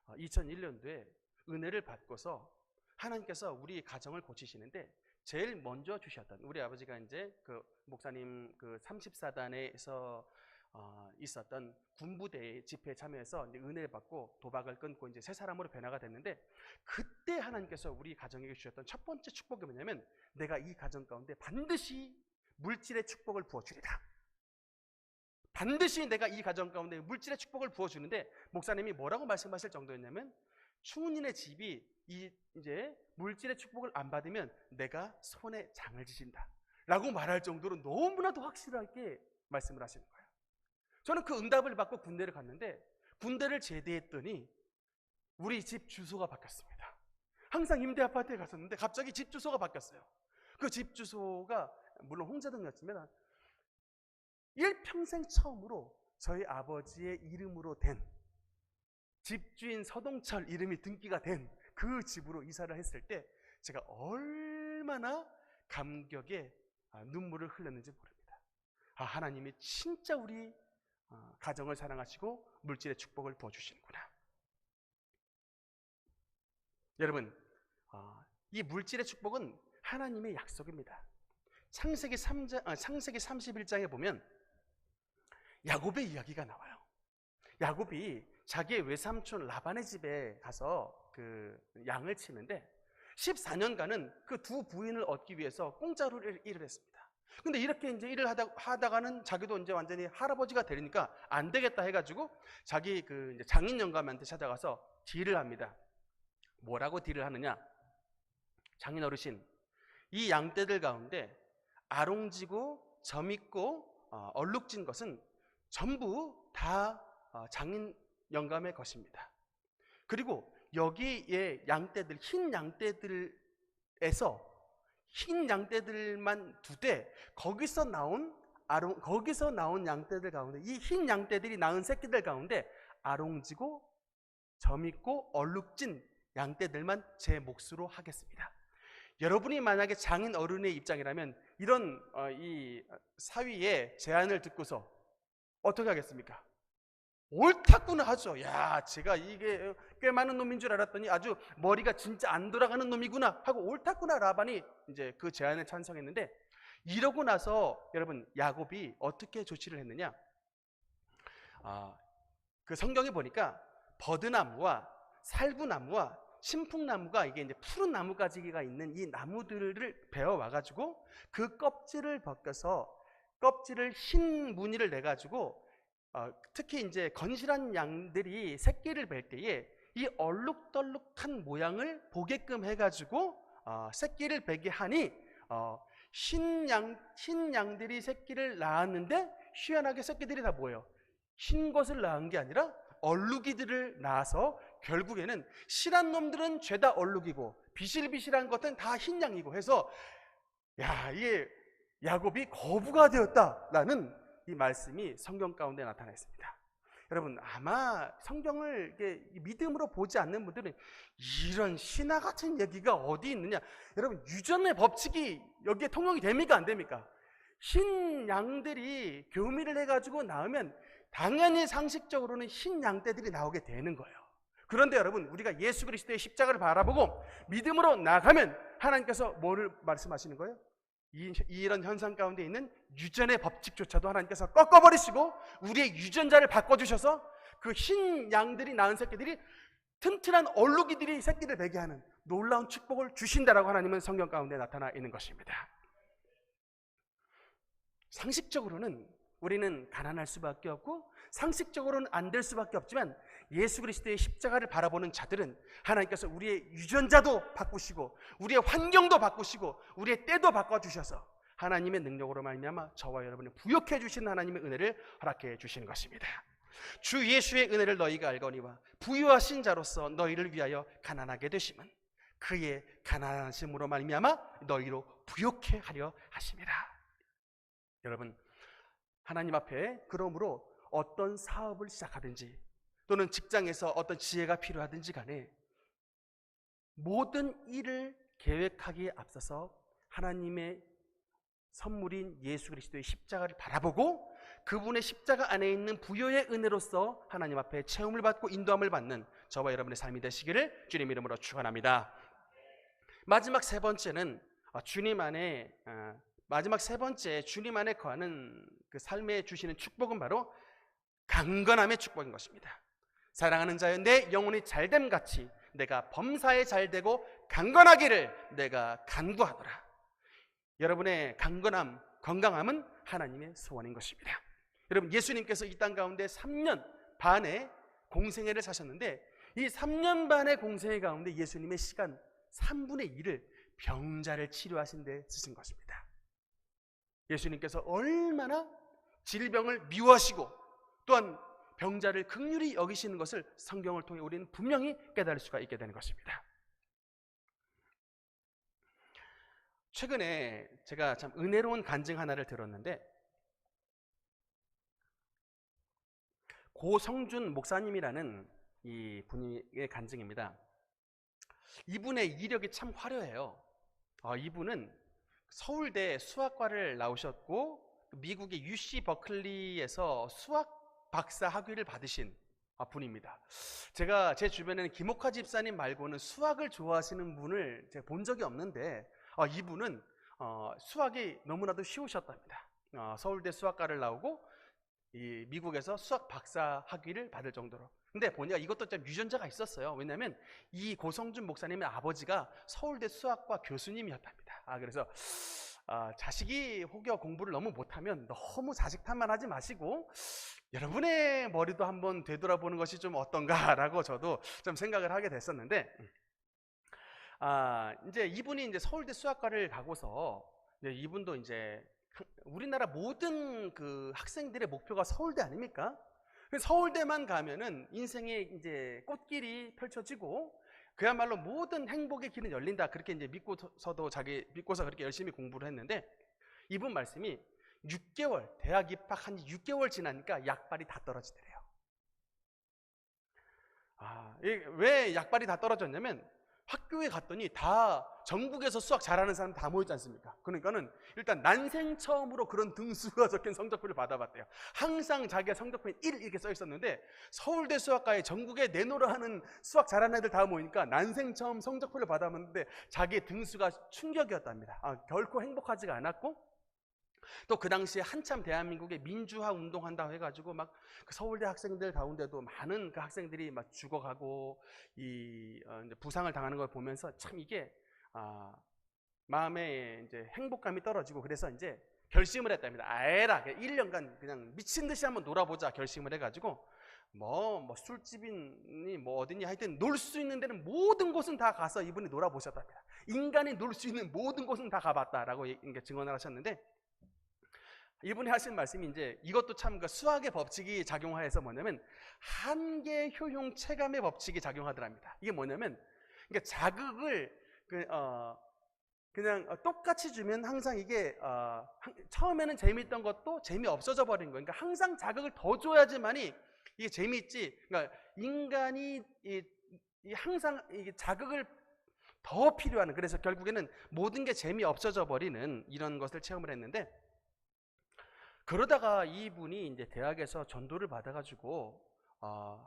Speaker 1: 2001년도에 은혜를 받고서 하나님께서 우리 가정을 고치시는데 제일 먼저 주셨던, 우리 아버지가 이제 그 목사님 그 34단에서 있었던 군부대 집회에 참여해서 이제 은혜를 받고 도박을 끊고 이제 새 사람으로 변화가 됐는데, 그때 하나님께서 우리 가정에게 주셨던 첫 번째 축복이 뭐냐면, 내가 이 가정 가운데 반드시 물질의 축복을 부어주리라. 반드시 내가 이 가정 가운데 물질의 축복을 부어주는데, 목사님이 뭐라고 말씀하실 정도였냐면, 충은이네 집이 이제 물질의 축복을 안 받으면 내가 손에 장을 지신다 라고 말할 정도로 너무나도 확실하게 말씀을 하시는 거예요. 저는 그 응답을 받고 군대를 갔는데, 군대를 제대했더니 우리 집 주소가 바뀌었습니다. 항상 임대 아파트에 갔었는데 갑자기 집 주소가 바뀌었어요. 그 집 주소가 물론 홍자동이었지만 일평생 처음으로 저희 아버지의 이름으로 된, 집주인 서동철 이름이 등기가 된 그 집으로 이사를 했을 때 제가 얼마나 감격에 눈물을 흘렸는지 모릅니다. 하나님이 진짜 우리 가정을 사랑하시고 물질의 축복을 부어주시는구나. 여러분, 이 물질의 축복은 하나님의 약속입니다. 창세기 31장에 보면 야곱의 이야기가 나와요. 야곱이 자기의 외삼촌 라반의 집에 가서 그 양을 치는데 14년간은 그 두 부인을 얻기 위해서 공짜로 일을 했습니다. 근데 이렇게 이제 일을 하다가는 자기도 이제 완전히 할아버지가 되니까 안 되겠다 해가지고 자기 그 이제 장인 영감한테 찾아가서 딜을 합니다. 뭐라고 딜을 하느냐? 장인 어르신, 이 양떼들 가운데 아롱지고 점있고 얼룩진 것은 전부 다 장인 영감의 것입니다. 그리고 여기에 양떼들, 흰 양떼들에서 흰 양떼들만 두되 거기서 나온 양떼들 가운데, 이 흰 양떼들이 낳은 새끼들 가운데 아롱지고 점있고 얼룩진 양떼들만 제 몫으로 하겠습니다. 여러분이 만약에 장인 어른의 입장이라면 이런 이 사위의 제안을 듣고서 어떻게 하겠습니까? 옳다구나 하죠. 야, 제가 이게 꽤 많은 놈인 줄 알았더니 아주 머리가 진짜 안 돌아가는 놈이구나 하고 옳다구나 라반이 이제 그 제안을 찬성했는데, 이러고 나서 여러분 야곱이 어떻게 조치를 했느냐? 그 성경에 보니까 버드나무와 살구나무와 신풍나무가, 이게 이제 푸른 나무가지가 있는 이 나무들을 베어 와가지고 그 껍질을 벗겨서 껍질을 흰 무늬를 내 가지고 특히 이제 건실한 양들이 새끼를 뵐 때에 이 얼룩덜룩한 모양을 보게끔 해가지고 새끼를 베게 하니 흰 양들이 새끼를 낳았는데 희한하게 새끼들이 다 뭐예요? 흰 것을 낳은 게 아니라 얼룩이들을 낳아서 결국에는 실한 놈들은 죄다 얼룩이고 비실비실한 것은 다 흰 양이고 해서, 야, 이게 야곱이 거부가 되었다라는 이 말씀이 성경 가운데 나타나 있습니다. 여러분, 아마 성경을 이렇게 믿음으로 보지 않는 분들은 이런 신화 같은 얘기가 어디 있느냐? 여러분, 유전의 법칙이 여기에 통용이 됩니까? 안 됩니까? 흰 양들이 교미를 해가지고 낳으면 당연히 상식적으로는 흰 양떼들이 나오게 되는 거예요. 그런데 여러분, 우리가 예수 그리스도의 십자가를 바라보고 믿음으로 나가면 하나님께서 뭐를 말씀하시는 거예요? 이런 현상 가운데 있는 유전의 법칙조차도 하나님께서 꺾어버리시고 우리의 유전자를 바꿔주셔서 그 흰 양들이 낳은 새끼들이 튼튼한 얼룩이들이 새끼를 베게 하는 놀라운 축복을 주신다라고 하나님은 성경 가운데 나타나 있는 것입니다. 상식적으로는 우리는 가난할 수밖에 없고 상식적으로는 안 될 수밖에 없지만, 예수 그리스도의 십자가를 바라보는 자들은 하나님께서 우리의 유전자도 바꾸시고 우리의 환경도 바꾸시고 우리의 때도 바꿔주셔서 하나님의 능력으로 말미암아 저와 여러분을 부욕해 주신 하나님의 은혜를 허락해 주시는 것입니다. 주 예수의 은혜를 너희가 알거니와 부유하신 자로서 너희를 위하여 가난하게 되심은 그의 가난하심으로 말미암아 너희로 부욕해 하려 하심이라. 여러분, 하나님 앞에 그러므로 어떤 사업을 시작하든지 또는 직장에서 어떤 지혜가 필요하든지 간에 모든 일을 계획하기에 앞서서 하나님의 선물인 예수 그리스도의 십자가를 바라보고 그분의 십자가 안에 있는 부요의 은혜로서 하나님 앞에 체험을 받고 인도함을 받는 저와 여러분의 삶이 되시기를 주님 이름으로 축원합니다. 마지막 세 번째는 주님 안에 거하는 그 삶에 주시는 축복은 바로 강건함의 축복인 것입니다. 사랑하는 자여, 내 영혼이 잘됨 같이 내가 범사에 잘되고 강건하기를 내가 간구하노라. 여러분의 강건함, 건강함은 하나님의 소원인 것입니다. 여러분, 예수님께서 이 땅 가운데 3년 반의 공생애를 사셨는데 이 3년 반의 공생애 가운데 예수님의 시간 3분의 1을 병자를 치료하신 데 쓰신 것입니다. 예수님께서 얼마나 질병을 미워하시고 또한 병자를 긍휼히 여기시는 것을 성경을 통해 우리는 분명히 깨달을 수가 있게 되는 것입니다. 최근에 제가 참 은혜로운 간증 하나를 들었는데 고성준 목사님이라는 이 분의 간증입니다. 이분의 이력이 참 화려해요. 이분은 서울대 수학과를 나오셨고 미국의 UC 버클리에서 수학 박사 학위를 받으신 분입니다. 제가 제 주변에는 김옥화 집사님 말고는 수학을 좋아하시는 분을 제가 본 적이 없는데 이분은 수학이 너무나도 쉬우셨답니다. 서울대 수학과를 나오고 이 미국에서 수학 박사 학위를 받을 정도로. 근데 보니까 이것도 좀 유전자가 있었어요. 왜냐하면 이 고성준 목사님의 아버지가 서울대 수학과 교수님이었답니다. 그래서 자식이 혹여 공부를 너무 못하면 너무 자식 탓만 하지 마시고 여러분의 머리도 한번 되돌아보는 것이 좀 어떤가라고 저도 좀 생각을 하게 됐었는데, 이제 이분이 이제 서울대 수학과를 가고서 이분도 이제 우리나라 모든 그 학생들의 목표가 서울대 아닙니까? 서울대만 가면은 인생의 이제 꽃길이 펼쳐지고 그야말로 모든 행복의 길은 열린다. 그렇게 이제 믿고서 그렇게 열심히 공부를 했는데 이분 말씀이 6개월, 대학 입학 한 6개월 지나니까 약발이 다 떨어지더래요. 왜 약발이 다 떨어졌냐면 학교에 갔더니 다 전국에서 수학 잘하는 사람 다 모였지 않습니까? 그러니까는 일단 난생 처음으로 그런 등수가 적힌 성적표를 받아봤대요. 항상 자기가 성적표에 1 이렇게 써 있었는데 서울대 수학과에 전국에 내노라 하는 수학 잘하는 애들 다 모이니까 난생 처음 성적표를 받아봤는데 자기의 등수가 충격이었답니다. 결코 행복하지가 않았고 또 그 당시에 한참 대한민국에 민주화 운동한다고 해가지고 막 그 서울대 학생들 가운데도 많은 그 학생들이 막 죽어가고 이제 부상을 당하는 걸 보면서 참 이게 마음에 이제 행복감이 떨어지고 그래서 이제 결심을 했답니다. 에라 1년간 그냥 미친 듯이 한번 놀아보자 결심을 해가지고 뭐 술집이니 뭐 어디니 하여튼 놀 수 있는 데는 모든 곳은 다 가서 이분이 놀아보셨답니다. 인간이 놀 수 있는 모든 곳은 다 가봤다라고 증언을 하셨는데 이분이 하신 말씀이 이제 이것도 참 그 수학의 법칙이 작용하여서 뭐냐면 한계 효용 체감의 법칙이 작용하더랍니다. 이게 뭐냐면 그러니까 자극을 그냥 똑같이 주면 항상 이게 처음에는 재미있던 것도 재미없어져 버린 거예요. 그러니까 항상 자극을 더 줘야지만이 이게 재미있지. 그러니까 인간이 항상 이게 자극을 더 필요한, 그래서 결국에는 모든 게 재미없어져 버리는 이런 것을 체험을 했는데 그러다가 이분이 이제 대학에서 전도를 받아가지고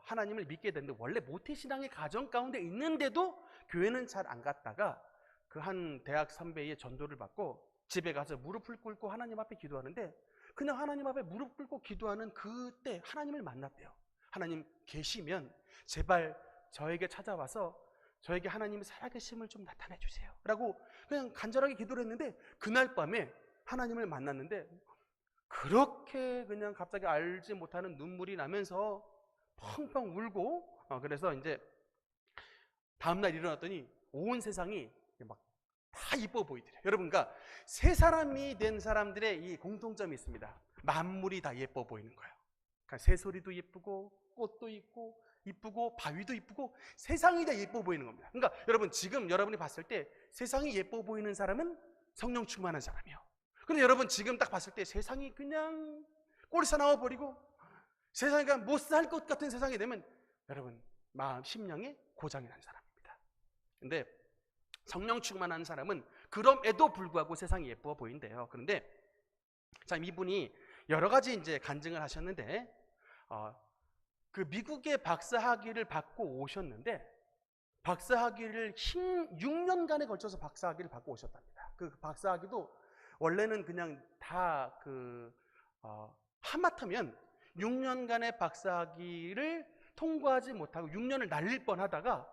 Speaker 1: 하나님을 믿게 됐는데 원래 모태신앙의 가정 가운데 있는데도 교회는 잘 안 갔다가 그 한 대학 선배의 전도를 받고 집에 가서 무릎을 꿇고 하나님 앞에 기도하는데 그냥 하나님 앞에 무릎 꿇고 기도하는 그때 하나님을 만났대요. 하나님 계시면 제발 저에게 찾아와서 저에게 하나님의 살아계심을 좀 나타내 주세요 라고 그냥 간절하게 기도를 했는데 그날 밤에 하나님을 만났는데 그렇게 그냥 갑자기 알지 못하는 눈물이 나면서 펑펑 울고 그래서 이제 다음날 일어났더니 온 세상이 막 다 이뻐 보이더래요. 여러분, 그러니까 세 사람이 된 사람들의 이 공통점이 있습니다. 만물이 다 예뻐 보이는 거예요. 그러니까 새소리도 예쁘고 꽃도 있고 이쁘고 바위도 이쁘고 세상이 다 예뻐 보이는 겁니다. 그러니까 여러분, 지금 여러분이 봤을 때 세상이 예뻐 보이는 사람은 성령 충만한 사람이요. 근데 여러분 지금 딱 봤을 때 세상이 그냥 꼴이 사나워 버리고 세상이 그냥 못 살 것 같은 세상이 되면 여러분 마음 심령에 고장이 난 사람입니다. 근데 성령 충만한 사람은 그럼에도 불구하고 세상이 예뻐 보인대요. 그런데 자, 이분이 여러 가지 이제 간증을 하셨는데 그 미국의 박사학위를 받고 오셨는데 박사학위를 6년간에 걸쳐서 박사학위를 받고 오셨답니다. 그 박사학위도 원래는 그냥 다 하마터면 6년간의 박사학위를 통과하지 못하고 6년을 날릴 뻔하다가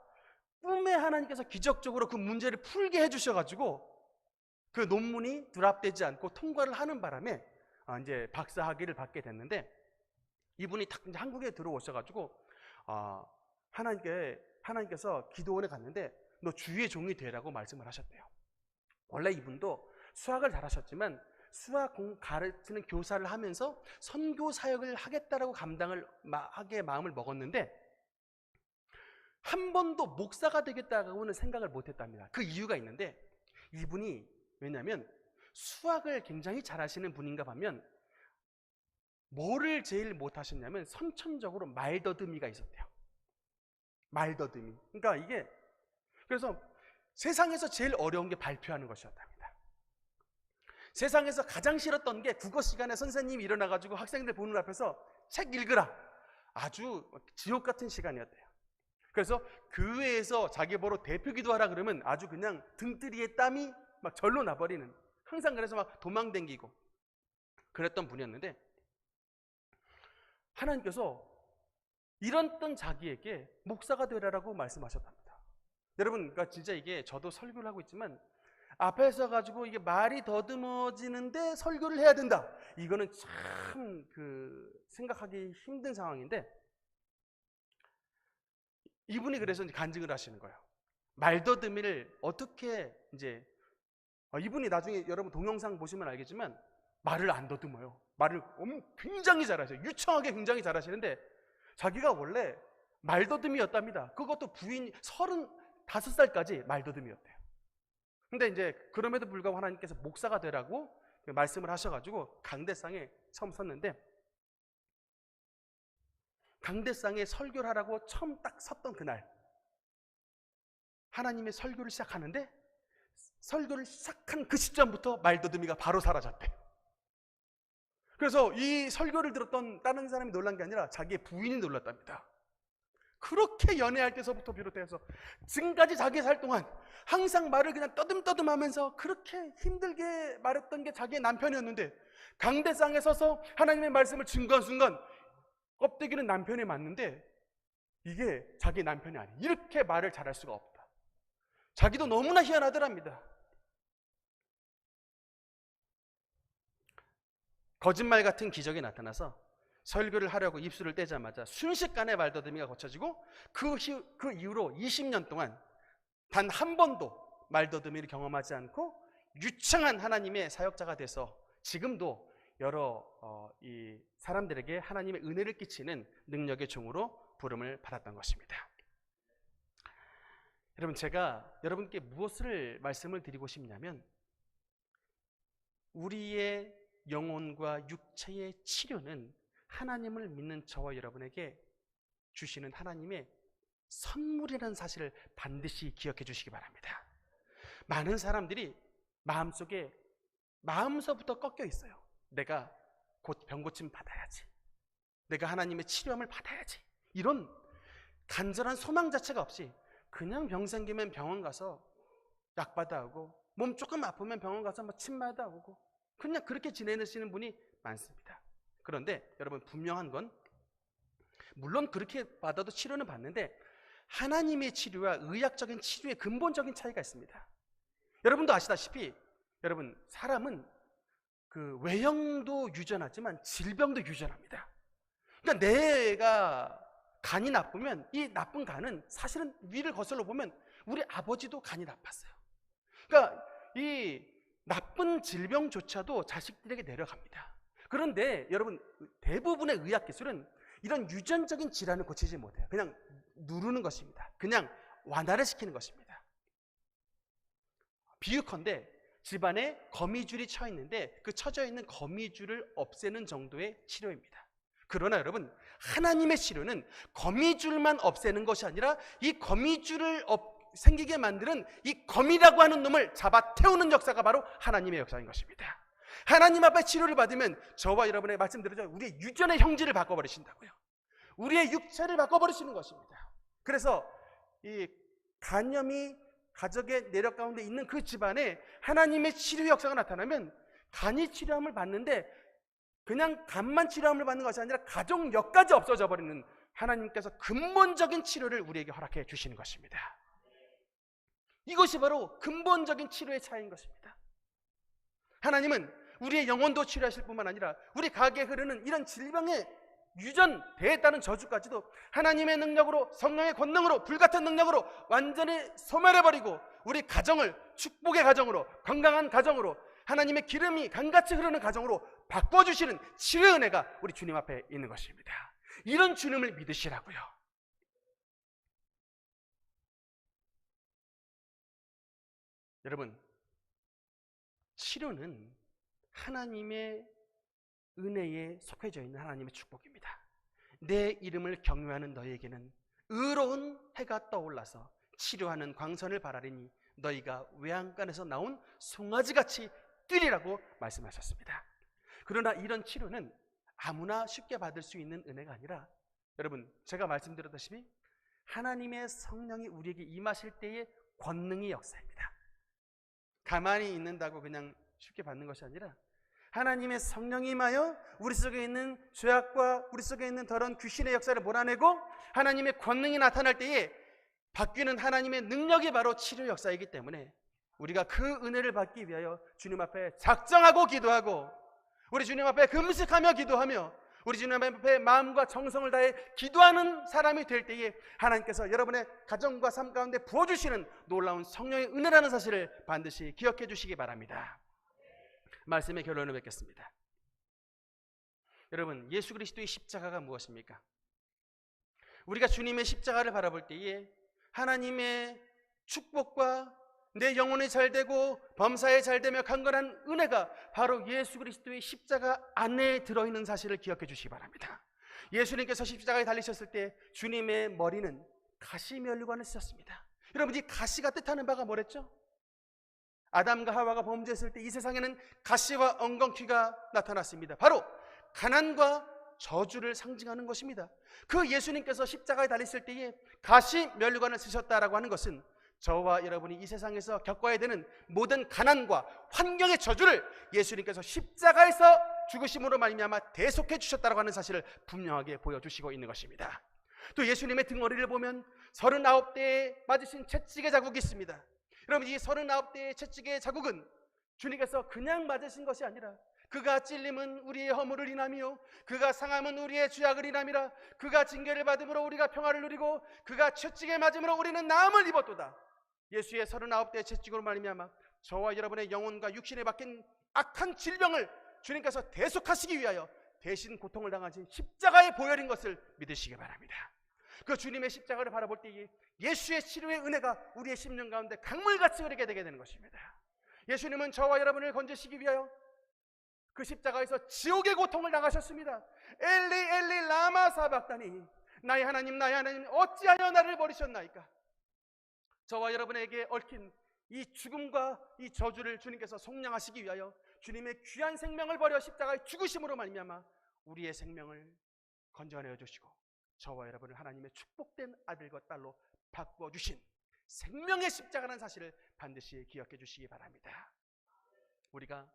Speaker 1: 꿈에 하나님께서 기적적으로 그 문제를 풀게 해주셔가지고 그 논문이 드랍되지 않고 통과를 하는 바람에 이제 박사학위를 받게 됐는데, 이분이 딱 이제 한국에 들어오셔가지고 하나님께서 기도원에 갔는데 너 주의 종이 되라고 말씀을 하셨대요. 원래 이분도 수학을 잘하셨지만 수학 가르치는 교사를 하면서 선교 사역을 하겠다라고 하게 마음을 먹었는데 한 번도 목사가 되겠다고는 생각을 못했답니다. 그 이유가 있는데, 이분이 왜냐하면 수학을 굉장히 잘하시는 분인가 하면 뭐를 제일 못하셨냐면 선천적으로 말더듬이가 있었대요. 말더듬이. 그러니까 이게 그래서 세상에서 제일 어려운 게 발표하는 것이었답니다. 세상에서 가장 싫었던 게 국어 시간에 선생님이 일어나가지고 학생들 보는 앞에서 책 읽으라. 아주 지옥 같은 시간이었대요. 그래서 교회에서 자기 보러 대표 기도하라 그러면 아주 그냥 등뜨리에 땀이 막 절로 나버리는, 항상 그래서 막 도망댕기고 그랬던 분이었는데 하나님께서 이랬던 자기에게 목사가 되라라고 말씀하셨답니다. 여러분, 그러니까 진짜 이게 저도 설교를 하고 있지만 앞에 서가지고 이게 말이 더듬어지는데 설교를 해야 된다. 이거는 참 생각하기 힘든 상황인데 이분이 그래서 이제 간증을 하시는 거예요. 말더듬이를 어떻게 이제 이분이 나중에 여러분 동영상 보시면 알겠지만 말을 안 더듬어요. 말을 굉장히 잘하세요. 유창하게 굉장히 잘하시는데 자기가 원래 말더듬이였답니다. 그것도 부인 35살까지 말더듬이였대요. 근데 이제 그럼에도 불구하고 하나님께서 목사가 되라고 말씀을 하셔가지고 강대상에 처음 섰는데, 강대상에 설교를 하라고 처음 딱 섰던 그날 하나님의 설교를 시작하는데 설교를 시작한 그 시점부터 말더듬이가 바로 사라졌대요. 그래서 이 설교를 들었던 다른 사람이 놀란 게 아니라 자기의 부인이 놀랐답니다. 그렇게 연애할 때서부터 비롯해서 지금까지 자기 살 동안 항상 말을 그냥 떠듬떠듬하면서 그렇게 힘들게 말했던 게 자기의 남편이었는데 강대상에 서서 하나님의 말씀을 증거한 순간 껍데기는 남편이 맞는데 이게 자기 남편이 아니에요. 이렇게 말을 잘할 수가 없다. 자기도 너무나 희한하더랍니다. 거짓말 같은 기적이 나타나서 설교를 하려고 입술을 떼자마자 순식간에 말더듬이가 고쳐지고 그 이후로 20년 동안 단 한 번도 말더듬이를 경험하지 않고 유창한 하나님의 사역자가 돼서 지금도 여러 이 사람들에게 하나님의 은혜를 끼치는 능력의 종으로 부름을 받았던 것입니다. 여러분, 제가 여러분께 무엇을 말씀을 드리고 싶냐면 우리의 영혼과 육체의 치료는 하나님을 믿는 저와 여러분에게 주시는 하나님의 선물이라는 사실을 반드시 기억해 주시기 바랍니다. 많은 사람들이 마음서부터 꺾여 있어요. 내가 곧 병고침 받아야지, 내가 하나님의 치료함을 받아야지, 이런 간절한 소망 자체가 없이 그냥 병 생기면 병원 가서 약 받아오고 몸 조금 아프면 병원 가서 침 맞아오고 그냥 그렇게 지내시는 분이 많습니다. 그런데 여러분, 분명한 건 물론 그렇게 받아도 치료는 받는데 하나님의 치료와 의학적인 치료의 근본적인 차이가 있습니다. 여러분도 아시다시피 여러분, 사람은 외형도 유전하지만 질병도 유전합니다. 그러니까 내가 간이 나쁘면 이 나쁜 간은 사실은 위를 거슬러 보면 우리 아버지도 간이 나빴어요. 그러니까 이 나쁜 질병조차도 자식들에게 내려갑니다. 그런데 여러분, 대부분의 의학 기술은 이런 유전적인 질환을 고치지 못해요. 그냥 누르는 것입니다. 그냥 완화를 시키는 것입니다. 비유컨대 집안에 거미줄이 쳐 있는데 그 쳐져 있는 거미줄을 없애는 정도의 치료입니다. 그러나 여러분, 하나님의 치료는 거미줄만 없애는 것이 아니라 이 거미줄을 생기게 만드는 이 거미라고 하는 놈을 잡아 태우는 역사가 바로 하나님의 역사인 것입니다. 하나님 앞에 치료를 받으면 저와 여러분의 말씀드렸죠. 우리의 유전의 형질을 바꿔버리신다고요. 우리의 육체를 바꿔버리시는 것입니다. 그래서 이 간염이 가족의 내력 가운데 있는 그 집안에 하나님의 치료 역사가 나타나면 간이 치료함을 받는데 그냥 간만 치료함을 받는 것이 아니라 가족력까지 없어져 버리는 하나님께서 근본적인 치료를 우리에게 허락해 주시는 것입니다. 이것이 바로 근본적인 치료의 차이인 것입니다. 하나님은 우리의 영혼도 치료하실 뿐만 아니라 우리 가게에 흐르는 이런 질병의 유전, 배에 따른 저주까지도 하나님의 능력으로, 성령의 권능으로, 불같은 능력으로 완전히 소멸해버리고 우리 가정을 축복의 가정으로, 건강한 가정으로, 하나님의 기름이 강같이 흐르는 가정으로 바꿔주시는 치료의 은혜가 우리 주님 앞에 있는 것입니다. 이런 주님을 믿으시라고요. 여러분, 치료는 하나님의 은혜에 속해져 있는 하나님의 축복입니다. 내 이름을 경외하는 너희에게는 의로운 해가 떠올라서 치료하는 광선을 바라리니 너희가 외양간에서 나온 송아지같이 뛰리라고 말씀하셨습니다. 그러나 이런 치료는 아무나 쉽게 받을 수 있는 은혜가 아니라 여러분, 제가 말씀드렸다시피 하나님의 성령이 우리에게 임하실 때의 권능의 역사입니다. 가만히 있는다고 그냥 쉽게 받는 것이 아니라 하나님의 성령이 임하여 우리 속에 있는 죄악과 우리 속에 있는 더러운 귀신의 역사를 몰아내고 하나님의 권능이 나타날 때에 바뀌는 하나님의 능력이 바로 치료 역사이기 때문에 우리가 그 은혜를 받기 위하여 주님 앞에 작정하고 기도하고 우리 주님 앞에 금식하며 기도하며 우리 주님 앞에 마음과 정성을 다해 기도하는 사람이 될 때에 하나님께서 여러분의 가정과 삶 가운데 부어주시는 놀라운 성령의 은혜라는 사실을 반드시 기억해 주시기 바랍니다. 말씀의 결론을 맺겠습니다. 여러분, 예수 그리스도의 십자가가 무엇입니까? 우리가 주님의 십자가를 바라볼 때에 하나님의 축복과 내 영혼이 잘되고 범사에 잘되며 강건한 은혜가 바로 예수 그리스도의 십자가 안에 들어있는 사실을 기억해 주시기 바랍니다. 예수님께서 십자가에 달리셨을 때 주님의 머리는 가시면류관을 쓰셨습니다. 여러분, 이 가시가 뜻하는 바가 뭐랬죠? 아담과 하와가 범죄했을 때 이 세상에는 가시와 엉겅퀴가 나타났습니다. 바로 가난과 저주를 상징하는 것입니다. 그 예수님께서 십자가에 달렸을 때에 가시면류관을 쓰셨다라고 하는 것은 저와 여러분이 이 세상에서 겪어야 되는 모든 가난과 환경의 저주를 예수님께서 십자가에서 죽으심으로 말미암아 대속해 주셨다라고 하는 사실을 분명하게 보여주시고 있는 것입니다. 또 예수님의 등허리를 보면 39대에 맞으신 채찍의 자국이 있습니다. 여러분, 이 39대의 채찍의 자국은 주님께서 그냥 맞으신 것이 아니라 그가 찔림은 우리의 허물을 인하며 그가 상함은 우리의 죄악을 인함이라. 그가 징계를 받음으로 우리가 평화를 누리고 그가 채찍에 맞음으로 우리는 나음을 입었도다. 예수의 39대의 채찍으로 말미암아 저와 여러분의 영혼과 육신에 박힌 악한 질병을 주님께서 대속하시기 위하여 대신 고통을 당하신 십자가의 보혈인 것을 믿으시기 바랍니다. 그 주님의 십자가를 바라볼 때 예수의 치료의 은혜가 우리의 심령 가운데 강물같이 흐르게 되게 되는 것입니다. 예수님은 저와 여러분을 건지시기 위하여 그 십자가에서 지옥의 고통을 당하셨습니다. 엘리 엘리 라마 사박다니, 나의 하나님 어찌하여 나를 버리셨나이까. 저와 여러분에게 얽힌 이 죽음과 이 저주를 주님께서 속량하시기 위하여 주님의 귀한 생명을 버려 십자가의 죽으심으로 말미암아 우리의 생명을 건져내어 주시고 저와 여러분을 하나님의 축복된 아들과 딸로 바꿔주신 생명의 십자가라는 사실을 반드시 기억해 주시기 바랍니다. 우리가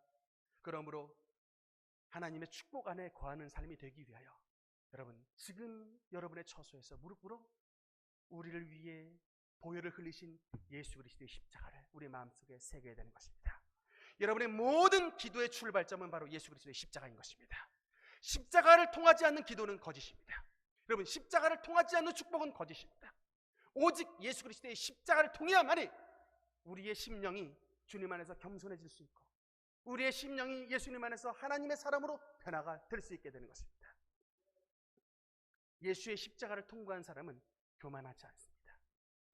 Speaker 1: 그러므로 하나님의 축복 안에 거하는 삶이 되기 위하여 여러분, 지금 여러분의 처소에서 무릎 꿇어 우리를 위해 보혈을 흘리신 예수 그리스도의 십자가를 우리 마음속에 새겨야 되는 것입니다. 여러분의 모든 기도의 출발점은 바로 예수 그리스도의 십자가인 것입니다. 십자가를 통하지 않는 기도는 거짓입니다. 여러분, 십자가를 통하지 않는 축복은 거짓입니다. 오직 예수 그리스도의 십자가를 통해야만이 우리의 심령이 주님 안에서 겸손해질 수 있고 우리의 심령이 예수님 안에서 하나님의 사람으로 변화가 될 수 있게 되는 것입니다. 예수의 십자가를 통과한 사람은 교만하지 않습니다.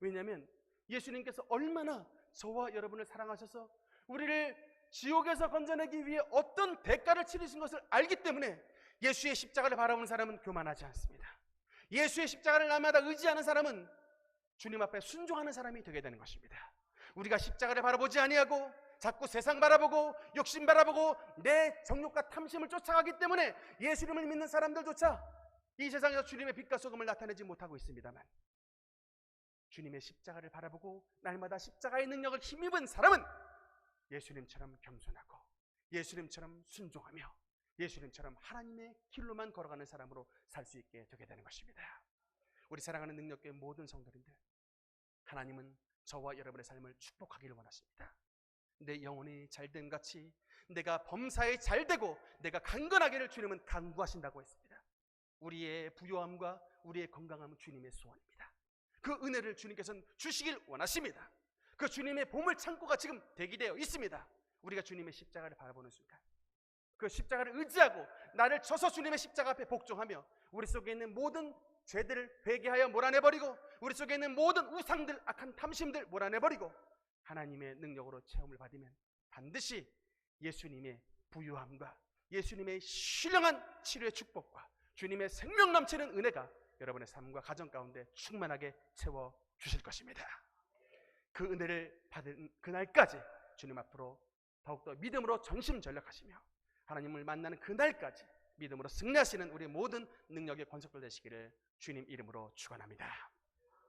Speaker 1: 왜냐하면 예수님께서 얼마나 저와 여러분을 사랑하셔서 우리를 지옥에서 건져내기 위해 어떤 대가를 치르신 것을 알기 때문에 예수의 십자가를 바라보는 사람은 교만하지 않습니다. 예수의 십자가를 날마다 의지하는 사람은 주님 앞에 순종하는 사람이 되게 되는 것입니다. 우리가 십자가를 바라보지 아니하고 자꾸 세상 바라보고 욕심 바라보고 내 정욕과 탐심을 쫓아가기 때문에 예수님을 믿는 사람들조차 이 세상에서 주님의 빛과 소금을 나타내지 못하고 있습니다만, 주님의 십자가를 바라보고 날마다 십자가의 능력을 힘입은 사람은 예수님처럼 겸손하고 예수님처럼 순종하며 예수님처럼 하나님의 길로만 걸어가는 사람으로 살 수 있게 되게 되는 것입니다. 우리 사랑하는 능력교회 모든 성도님들, 하나님은 저와 여러분의 삶을 축복하기를 원하십니다. 내 영혼이 잘됨 같이 내가 범사에 잘되고 내가 강건하기를 주님은 간구하신다고 했습니다. 우리의 부요함과 우리의 건강함은 주님의 소원입니다. 그 은혜를 주님께서는 주시길 원하십니다. 그 주님의 보물 창고가 지금 대기되어 있습니다. 우리가 주님의 십자가를 바라보는 순간 그 십자가를 의지하고 나를 쳐서 주님의 십자가 앞에 복종하며 우리 속에 있는 모든 죄들을 회개하여 몰아내버리고 우리 속에 있는 모든 우상들, 악한 탐심들 몰아내버리고 하나님의 능력으로 체험을 받으면 반드시 예수님의 부유함과 예수님의 신령한 치료의 축복과 주님의 생명 넘치는 은혜가 여러분의 삶과 가정 가운데 충만하게 채워주실 것입니다. 그 은혜를 받은 그날까지 주님 앞으로 더욱더 믿음으로 전심전력하시며 하나님을 만나는 그날까지 믿음으로 승리하시는 우리 모든 능력의 권속들 되시기를 주님 이름으로 축원합니다.